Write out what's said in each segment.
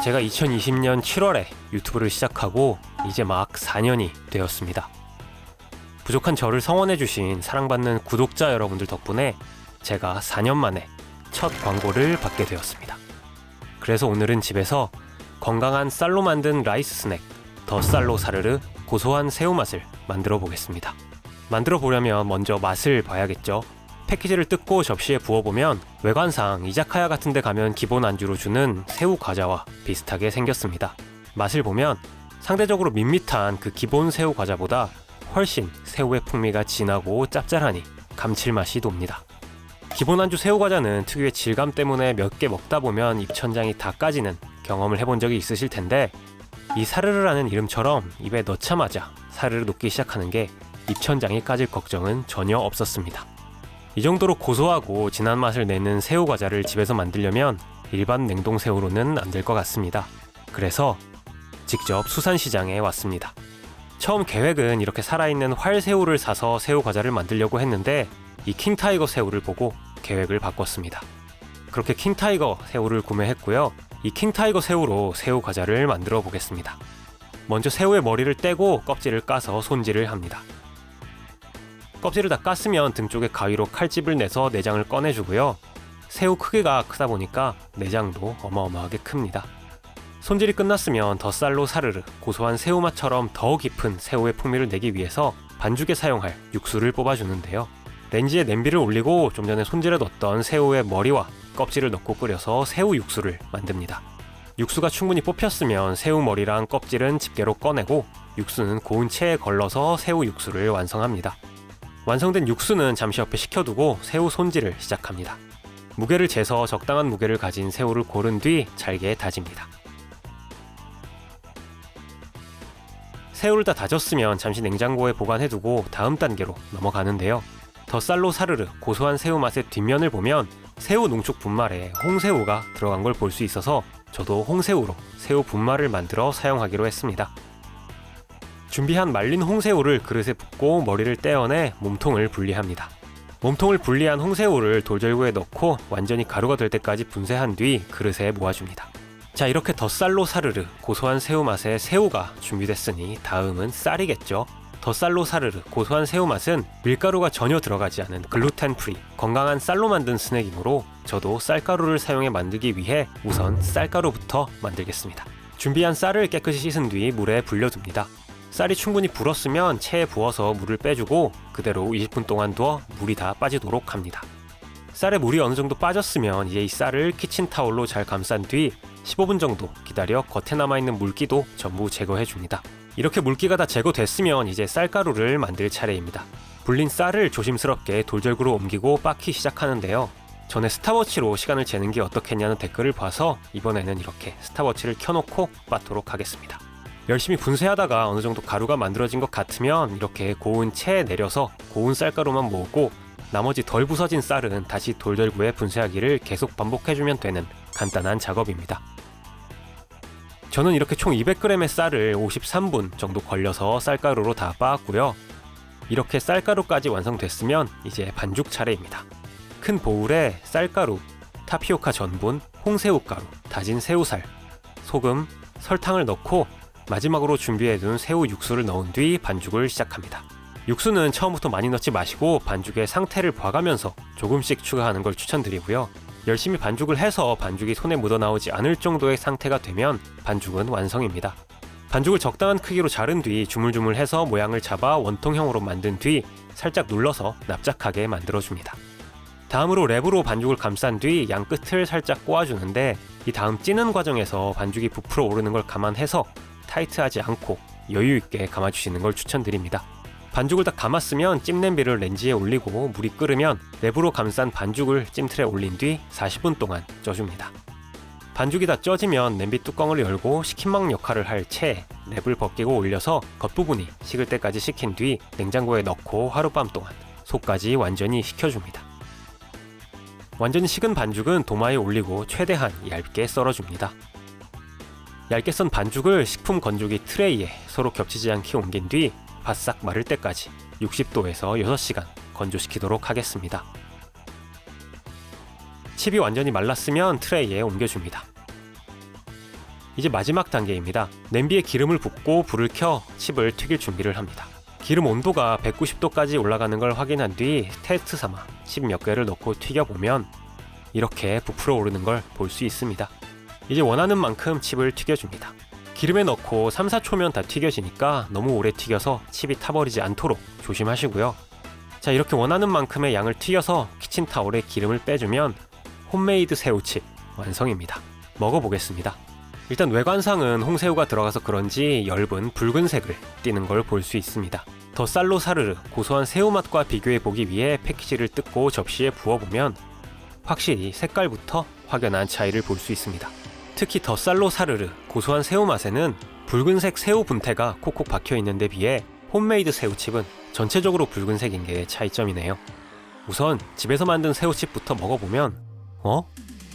제가 2020년 7월에 유튜브를 시작하고 이제 막 4년이 되었습니다. 부족한 저를 성원해주신 사랑받는 구독자 여러분들 덕분에 제가 4년 만에 첫 광고를 받게 되었습니다. 그래서 오늘은 집에서 건강한 쌀로 만든 라이스 스낵 더 쌀로 사르르 고소한 새우 맛을 만들어 보겠습니다. 만들어 보려면 먼저 맛을 봐야겠죠. 패키지를 뜯고 접시에 부어보면 외관상 이자카야 같은 데 가면 기본 안주로 주는 새우 과자와 비슷하게 생겼습니다. 맛을 보면 상대적으로 밋밋한 그 기본 새우 과자보다 훨씬 새우의 풍미가 진하고 짭짤하니 감칠맛이 돕니다. 기본 안주 새우 과자는 특유의 질감 때문에 몇 개 먹다 보면 입천장이 다 까지는 경험을 해본 적이 있으실 텐데, 이 사르르라는 이름처럼 입에 넣자마자 사르르 녹기 시작하는 게 입천장이 까질 걱정은 전혀 없었습니다. 이 정도로 고소하고 진한 맛을 내는 새우 과자를 집에서 만들려면 일반 냉동새우로는 안 될 것 같습니다. 그래서 직접 수산시장에 왔습니다. 처음 계획은 이렇게 살아있는 활새우를 사서 새우 과자를 만들려고 했는데 이 킹타이거 새우를 보고 계획을 바꿨습니다. 그렇게 킹타이거 새우를 구매했고요. 이 킹타이거 새우로 새우 과자를 만들어 보겠습니다. 먼저 새우의 머리를 떼고 껍질을 까서 손질을 합니다. 껍질을 다 깠으면 등 쪽에 가위로 칼집을 내서 내장을 꺼내주고요. 새우 크기가 크다 보니까 내장도 어마어마하게 큽니다. 손질이 끝났으면 더 쌀로 사르르 고소한 새우맛처럼 더 깊은 새우의 풍미를 내기 위해서 반죽에 사용할 육수를 뽑아주는데요. 렌지에 냄비를 올리고 좀 전에 손질해 뒀던 새우의 머리와 껍질을 넣고 끓여서 새우 육수를 만듭니다. 육수가 충분히 뽑혔으면 새우 머리랑 껍질은 집게로 꺼내고 육수는 고운 체에 걸러서 새우 육수를 완성합니다. 완성된 육수는 잠시 옆에 식혀두고 새우 손질을 시작합니다. 무게를 재서 적당한 무게를 가진 새우를 고른 뒤 잘게 다집니다. 새우를 다 다졌으면 잠시 냉장고에 보관해두고 다음 단계로 넘어가는데요. 더 쌀로 사르르 고소한 새우 맛의 뒷면을 보면 새우 농축 분말에 홍새우가 들어간 걸 볼 수 있어서 저도 홍새우로 새우 분말을 만들어 사용하기로 했습니다. 준비한 말린 홍새우를 그릇에 붓고 머리를 떼어내 몸통을 분리합니다. 몸통을 분리한 홍새우를 돌절구에 넣고 완전히 가루가 될 때까지 분쇄한 뒤 그릇에 모아줍니다. 자, 이렇게 더 쌀로 사르르 고소한 새우 맛의 새우가 준비됐으니 다음은 쌀이겠죠. 더 쌀로 사르르 고소한 새우 맛은 밀가루가 전혀 들어가지 않은 글루텐 프리 건강한 쌀로 만든 스낵이므로 저도 쌀가루를 사용해 만들기 위해 우선 쌀가루부터 만들겠습니다. 준비한 쌀을 깨끗이 씻은 뒤 물에 불려둡니다. 쌀이 충분히 불었으면 체에 부어서 물을 빼주고 그대로 20분 동안 두어 물이 다 빠지도록 합니다. 쌀에 물이 어느 정도 빠졌으면 이제 이 쌀을 키친타올로 잘 감싼 뒤 15분 정도 기다려 겉에 남아있는 물기도 전부 제거해줍니다. 이렇게 물기가 다 제거됐으면 이제 쌀가루를 만들 차례입니다. 불린 쌀을 조심스럽게 돌절구로 옮기고 빻기 시작하는데요. 전에 스탑워치로 시간을 재는 게 어떻겠냐는 댓글을 봐서 이번에는 이렇게 스탑워치를 켜놓고 빻도록 하겠습니다. 열심히 분쇄하다가 어느 정도 가루가 만들어진 것 같으면 이렇게 고운 체에 내려서 고운 쌀가루만 모으고 나머지 덜 부서진 쌀은 다시 돌절구에 분쇄하기를 계속 반복해주면 되는 간단한 작업입니다. 저는 이렇게 총 200g의 쌀을 53분 정도 걸려서 쌀가루로 다 빻았고요. 이렇게 쌀가루까지 완성됐으면 이제 반죽 차례입니다. 큰 보울에 쌀가루, 타피오카 전분, 홍새우가루, 다진 새우살, 소금, 설탕을 넣고 마지막으로 준비해둔 새우 육수를 넣은 뒤 반죽을 시작합니다. 육수는 처음부터 많이 넣지 마시고 반죽의 상태를 봐가면서 조금씩 추가하는 걸 추천드리고요. 열심히 반죽을 해서 반죽이 손에 묻어나오지 않을 정도의 상태가 되면 반죽은 완성입니다. 반죽을 적당한 크기로 자른 뒤 주물주물해서 모양을 잡아 원통형으로 만든 뒤 살짝 눌러서 납작하게 만들어줍니다. 다음으로 랩으로 반죽을 감싼 뒤 양 끝을 살짝 꼬아주는데 이 다음 찌는 과정에서 반죽이 부풀어 오르는 걸 감안해서 타이트하지 않고 여유있게 감아주시는 걸 추천드립니다. 반죽을 다 감았으면 찜 냄비를 렌지에 올리고 물이 끓으면 랩으로 감싼 반죽을 찜틀에 올린 뒤 40분 동안 쪄줍니다. 반죽이 다 쪄지면 냄비 뚜껑을 열고 식힌막 역할을 할 체에 랩을 벗기고 올려서 겉부분이 식을 때까지 식힌 뒤 냉장고에 넣고 하룻밤 동안 속까지 완전히 식혀줍니다. 완전히 식은 반죽은 도마에 올리고 최대한 얇게 썰어줍니다. 얇게 썬 반죽을 식품 건조기 트레이에 서로 겹치지 않게 옮긴 뒤 바싹 마를 때까지 60도에서 6시간 건조시키도록 하겠습니다. 칩이 완전히 말랐으면 트레이에 옮겨줍니다. 이제 마지막 단계입니다. 냄비에 기름을 붓고 불을 켜 칩을 튀길 준비를 합니다. 기름 온도가 190도까지 올라가는 걸 확인한 뒤 테스트 삼아 칩 몇 개를 넣고 튀겨보면 이렇게 부풀어 오르는 걸 볼 수 있습니다. 이제 원하는 만큼 칩을 튀겨줍니다. 기름에 넣고 3-4초면 다 튀겨지니까 너무 오래 튀겨서 칩이 타버리지 않도록 조심하시고요. 자, 이렇게 원하는 만큼의 양을 튀겨서 키친타올에 기름을 빼주면 홈메이드 새우칩 완성입니다. 먹어보겠습니다. 일단 외관상은 홍새우가 들어가서 그런지 엷은 붉은색을 띠는 걸 볼 수 있습니다. 더 쌀로 사르르 고소한 새우 맛과 비교해보기 위해 패키지를 뜯고 접시에 부어보면 확실히 색깔부터 확연한 차이를 볼 수 있습니다. 특히 더 쌀로 사르르 고소한 새우 맛에는 붉은색 새우 분태가 콕콕 박혀있는 데 비해 홈메이드 새우칩은 전체적으로 붉은색인 게 차이점이네요. 우선 집에서 만든 새우칩부터 먹어보면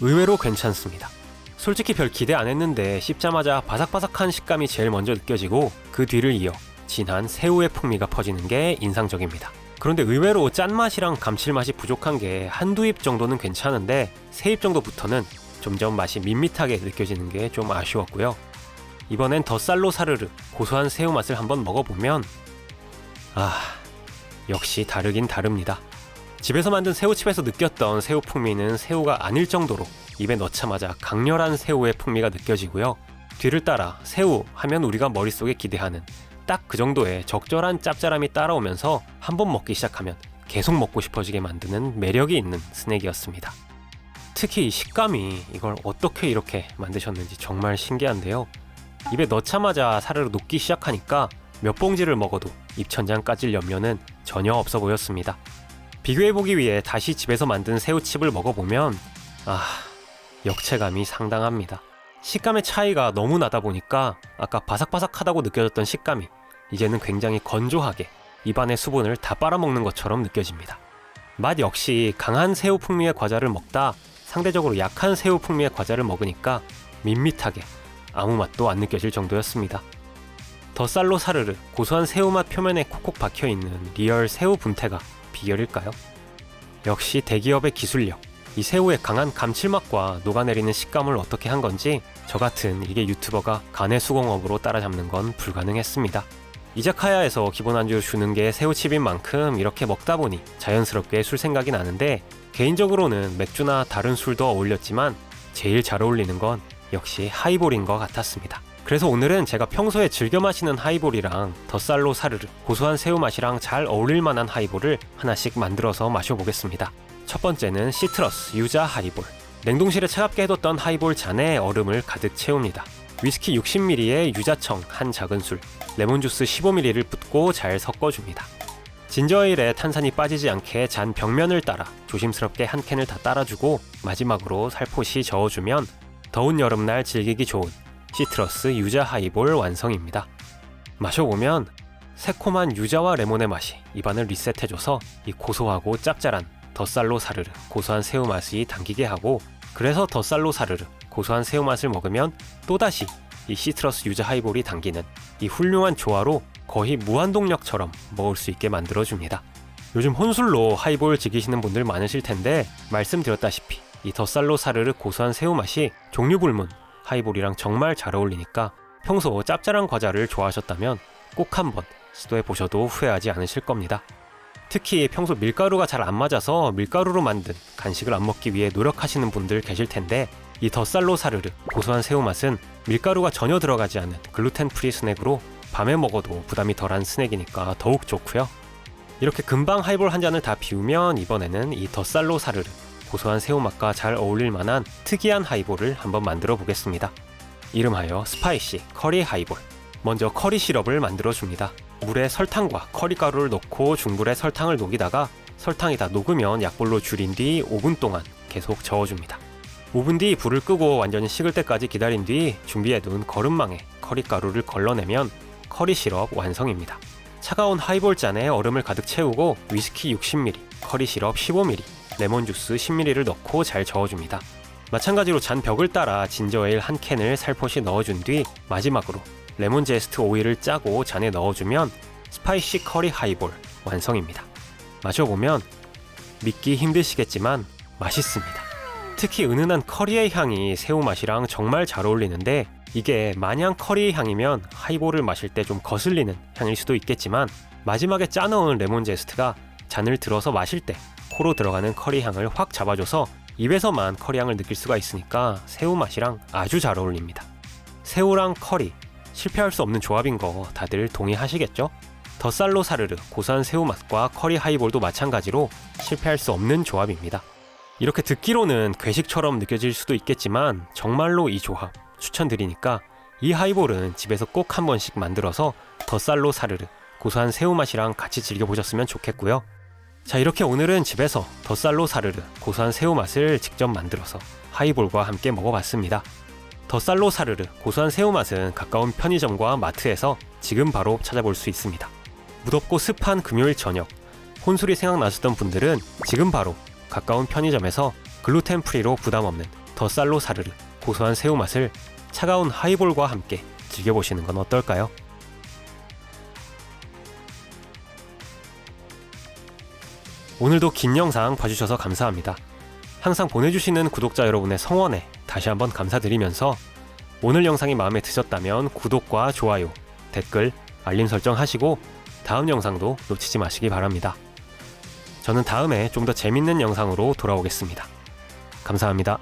의외로 괜찮습니다. 솔직히 별 기대 안 했는데 씹자마자 바삭바삭한 식감이 제일 먼저 느껴지고 그 뒤를 이어 진한 새우의 풍미가 퍼지는 게 인상적입니다. 그런데 의외로 짠맛이랑 감칠맛이 부족한 게 한두 입 정도는 괜찮은데 세 입 정도부터는 점점 맛이 밋밋하게 느껴지는 게 좀 아쉬웠고요. 이번엔 더 쌀로 사르르 고소한 새우 맛을 한번 먹어보면 역시 다르긴 다릅니다. 집에서 만든 새우칩에서 느꼈던 새우 풍미는 새우가 아닐 정도로 입에 넣자마자 강렬한 새우의 풍미가 느껴지고요. 뒤를 따라 새우 하면 우리가 머릿속에 기대하는 딱 그 정도의 적절한 짭짤함이 따라오면서 한번 먹기 시작하면 계속 먹고 싶어지게 만드는 매력이 있는 스낵이었습니다. 특히 이 식감이 이걸 어떻게 이렇게 만드셨는지 정말 신기한데요. 입에 넣자마자 사르르 녹기 시작하니까 몇 봉지를 먹어도 입천장 까질 염려는 전혀 없어 보였습니다. 비교해보기 위해 다시 집에서 만든 새우칩을 먹어보면 역체감이 상당합니다. 식감의 차이가 너무 나다 보니까 아까 바삭바삭하다고 느껴졌던 식감이 이제는 굉장히 건조하게 입안의 수분을 다 빨아먹는 것처럼 느껴집니다. 맛 역시 강한 새우 풍미의 과자를 먹다 상대적으로 약한 새우 풍미의 과자를 먹으니까 밋밋하게 아무 맛도 안 느껴질 정도였습니다. 더 쌀로 사르르 고소한 새우맛 표면에 콕콕 박혀있는 리얼 새우 분태가 비결일까요? 역시 대기업의 기술력. 이 새우의 강한 감칠맛과 녹아내리는 식감을 어떻게 한 건지 저 같은 일개 유튜버가 간의 수공업으로 따라잡는 건 불가능했습니다. 이자카야에서 기본 안주로 주는 게 새우칩인 만큼 이렇게 먹다 보니 자연스럽게 술 생각이 나는데 개인적으로는 맥주나 다른 술도 어울렸지만 제일 잘 어울리는 건 역시 하이볼인 것 같았습니다. 그래서 오늘은 제가 평소에 즐겨 마시는 하이볼이랑 더 쌀로 사르르 고소한 새우 맛이랑 잘 어울릴 만한 하이볼을 하나씩 만들어서 마셔보겠습니다. 첫 번째는 시트러스 유자 하이볼. 냉동실에 차갑게 해뒀던 하이볼 잔에 얼음을 가득 채웁니다. 위스키 60ml에 유자청 한 작은술, 레몬주스 15ml를 붓고 잘 섞어줍니다. 진저에일에 탄산이 빠지지 않게 잔 벽면을 따라 조심스럽게 한 캔을 다 따라주고 마지막으로 살포시 저어주면 더운 여름날 즐기기 좋은 시트러스 유자 하이볼 완성입니다. 마셔보면 새콤한 유자와 레몬의 맛이 입안을 리셋해줘서 이 고소하고 짭짤한 더 쌀로 사르르 고소한 새우 맛이 당기게 하고, 그래서 더 쌀로 사르르 고소한 새우 맛을 먹으면 또다시 이 시트러스 유자 하이볼이 당기는 이 훌륭한 조화로 거의 무한동력처럼 먹을 수 있게 만들어줍니다. 요즘 혼술로 하이볼 즐기시는 분들 많으실 텐데 말씀드렸다시피 이 더 쌀로 사르르 고소한 새우 맛이 종류 불문 하이볼이랑 정말 잘 어울리니까 평소 짭짤한 과자를 좋아하셨다면 꼭 한번 시도해보셔도 후회하지 않으실 겁니다. 특히 평소 밀가루가 잘 안 맞아서 밀가루로 만든 간식을 안 먹기 위해 노력하시는 분들 계실 텐데 이 더 쌀로 사르르 고소한 새우 맛은 밀가루가 전혀 들어가지 않은 글루텐 프리 스낵으로 밤에 먹어도 부담이 덜한 스낵이니까 더욱 좋고요. 이렇게 금방 하이볼 한 잔을 다 비우면 이번에는 이 더 쌀로 사르르 고소한 새우 맛과 잘 어울릴 만한 특이한 하이볼을 한번 만들어 보겠습니다. 이름하여 스파이시 커리 하이볼. 먼저 커리 시럽을 만들어 줍니다. 물에 설탕과 커리 가루를 넣고 중불에 설탕을 녹이다가 설탕이 다 녹으면 약불로 줄인 뒤 5분 동안 계속 저어줍니다. 5분 뒤 불을 끄고 완전히 식을 때까지 기다린 뒤 준비해둔 거름망에 커리 가루를 걸러내면 커리 시럽 완성입니다. 차가운 하이볼 잔에 얼음을 가득 채우고 위스키 60ml, 커리 시럽 15ml, 레몬 주스 10ml를 넣고 잘 저어줍니다. 마찬가지로 잔 벽을 따라 진저에일 한 캔을 살포시 넣어준 뒤 마지막으로 레몬 제스트 오일을 짜고 잔에 넣어주면 스파이시 커리 하이볼 완성입니다. 마셔보면 믿기 힘드시겠지만 맛있습니다. 특히 은은한 커리의 향이 새우 맛이랑 정말 잘 어울리는데 이게 마냥 커리 향이면 하이볼을 마실 때 좀 거슬리는 향일 수도 있겠지만 마지막에 짜놓은 레몬 제스트가 잔을 들어서 마실 때 코로 들어가는 커리 향을 확 잡아줘서 입에서만 커리 향을 느낄 수가 있으니까 새우 맛이랑 아주 잘 어울립니다. 새우랑 커리, 실패할 수 없는 조합인 거 다들 동의하시겠죠? 더 쌀로 사르르 고소한 새우 맛과 커리 하이볼도 마찬가지로 실패할 수 없는 조합입니다. 이렇게 듣기로는 괴식처럼 느껴질 수도 있겠지만 정말로 이 조합 추천드리니까 이 하이볼은 집에서 꼭 한 번씩 만들어서 더 쌀로 사르르 고소한 새우 맛이랑 같이 즐겨보셨으면 좋겠고요. 자, 이렇게 오늘은 집에서 더 쌀로 사르르 고소한 새우 맛을 직접 만들어서 하이볼과 함께 먹어봤습니다. 더 쌀로 사르르 고소한 새우 맛은 가까운 편의점과 마트에서 지금 바로 찾아볼 수 있습니다. 무덥고 습한 금요일 저녁, 혼술이 생각나셨던 분들은 지금 바로 가까운 편의점에서 글루텐 프리로 부담 없는 더 쌀로 사르르 고소한 새우 맛을 차가운 하이볼과 함께 즐겨보시는 건 어떨까요? 오늘도 긴 영상 봐주셔서 감사합니다. 항상 보내주시는 구독자 여러분의 성원에 다시 한번 감사드리면서 오늘 영상이 마음에 드셨다면 구독과 좋아요, 댓글, 알림 설정 하시고 다음 영상도 놓치지 마시기 바랍니다. 저는 다음에 좀 더 재밌는 영상으로 돌아오겠습니다. 감사합니다.